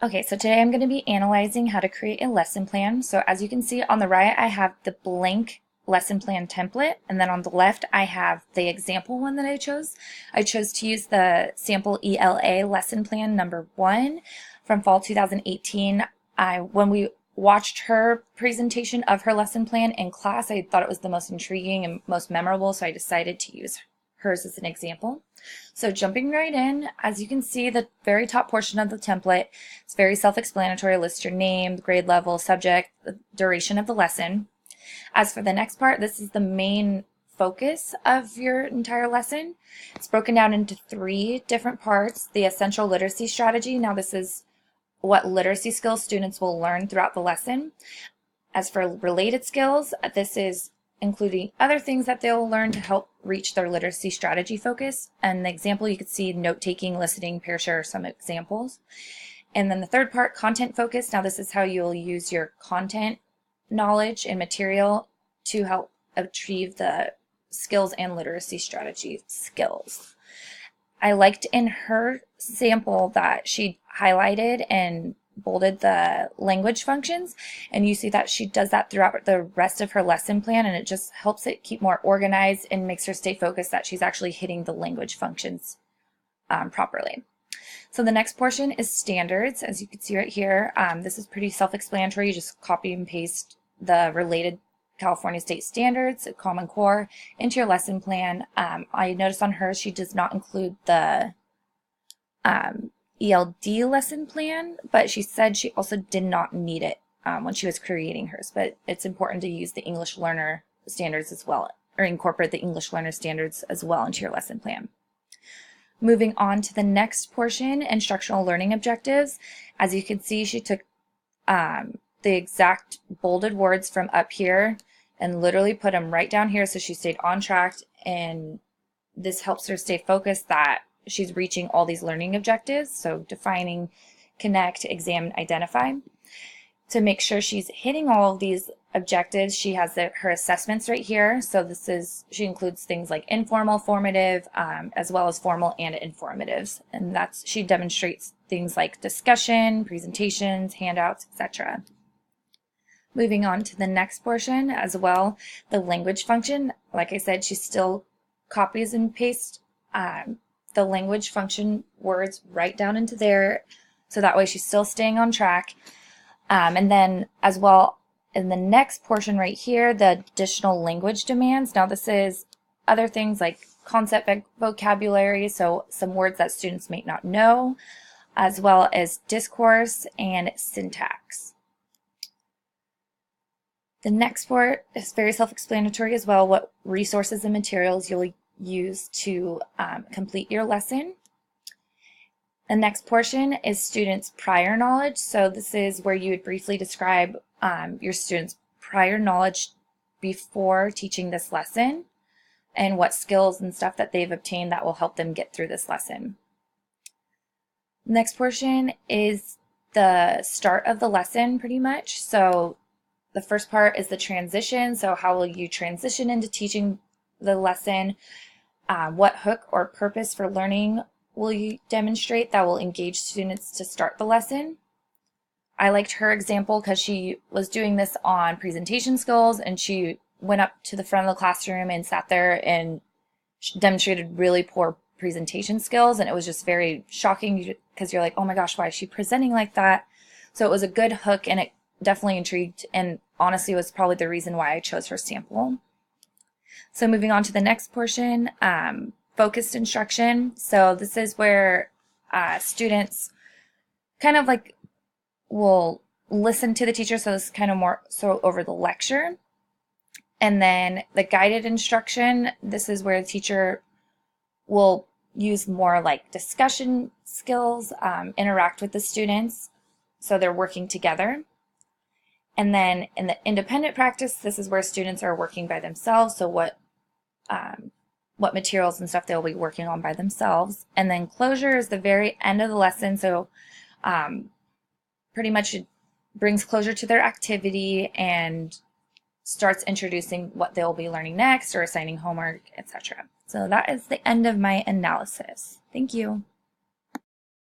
Okay, so today I'm going to be analyzing how to create a lesson plan. So as you can see on the right, I have the blank lesson plan template, and then on the left, I have the example one that I chose. I chose to use the sample ELA lesson plan number 1 from fall 2018. When we watched her presentation of her lesson plan in class, I thought it was the most intriguing and most memorable, so I decided to use hers as an example. So jumping right in, as you can see, the very top portion of the template, it's very self-explanatory. List your name, the grade level, subject, the duration of the lesson. As for the next part, this is the main focus of your entire lesson. It's broken down into 3 different parts. The essential literacy strategy. Now this is what literacy skills students will learn throughout the lesson. As for related skills, this is including other things that they'll learn to help reach their literacy strategy focus. And the example, you could see note-taking, listening, peer share, some examples. And then the third part, content focus. Now this is how you'll use your content knowledge and material to help achieve the skills and literacy strategy skills. I liked in her sample that she highlighted and bolded the language functions, and you see that she does that throughout the rest of her lesson plan, and it just helps it keep more organized and makes her stay focused that she's actually hitting the language functions properly. So the next portion is standards. As you can see right here, this is pretty self-explanatory. You just copy and paste the related California state standards, Common Core, into your lesson plan. I noticed on her she does not include the ELD lesson plan, but she said she also did not need it when she was creating hers. But it's important to use the English learner standards as well, or incorporate the English learner standards as well into your lesson plan. Moving on to the next portion, instructional learning objectives. As you can see, she took the exact bolded words from up here and literally put them right down here, so she stayed on track, and this helps her stay focused that she's reaching all these learning objectives. So defining, connect, examine, identify. To make sure she's hitting all of these objectives, she has her assessments right here. So she includes things like informal, formative, as well as formal and informatives. And she demonstrates things like discussion, presentations, handouts, etc. Moving on to the next portion as well, the language function. Like I said, she still copies and pastes the language function words right down into there, so that way she's still staying on track. And then as well, in the next portion right here, the additional language demands. Now this is other things like concept vocabulary, so some words that students may not know, as well as discourse and syntax. The next part is very self-explanatory as well, what resources and materials you'll use to complete your lesson. The next portion is students' prior knowledge. So this is where you would briefly describe your students' prior knowledge before teaching this lesson and what skills and stuff that they've obtained that will help them get through this lesson. Next portion is the start of the lesson pretty much. So the first part is the transition. So how will you transition into teaching the lesson? What hook or purpose for learning will you demonstrate that will engage students to start the lesson? I liked her example because she was doing this on presentation skills, and she went up to the front of the classroom and sat there and demonstrated really poor presentation skills, and it was just very shocking because you're like, oh my gosh, why is she presenting like that? So it was a good hook, and it definitely intrigued, and honestly was probably the reason why I chose her sample. So moving on to the next portion, focused instruction. So this is where students kind of like will listen to the teacher, so this is kind of more so over the lecture. And then the guided instruction, this is where the teacher will use more like discussion skills, interact with the students, so they're working together. And then in the independent practice, this is where students are working by themselves, so what materials and stuff they'll be working on by themselves. And then closure is the very end of the lesson, so pretty much it brings closure to their activity and starts introducing what they'll be learning next or assigning homework, etc. So that is the end of my analysis. Thank you.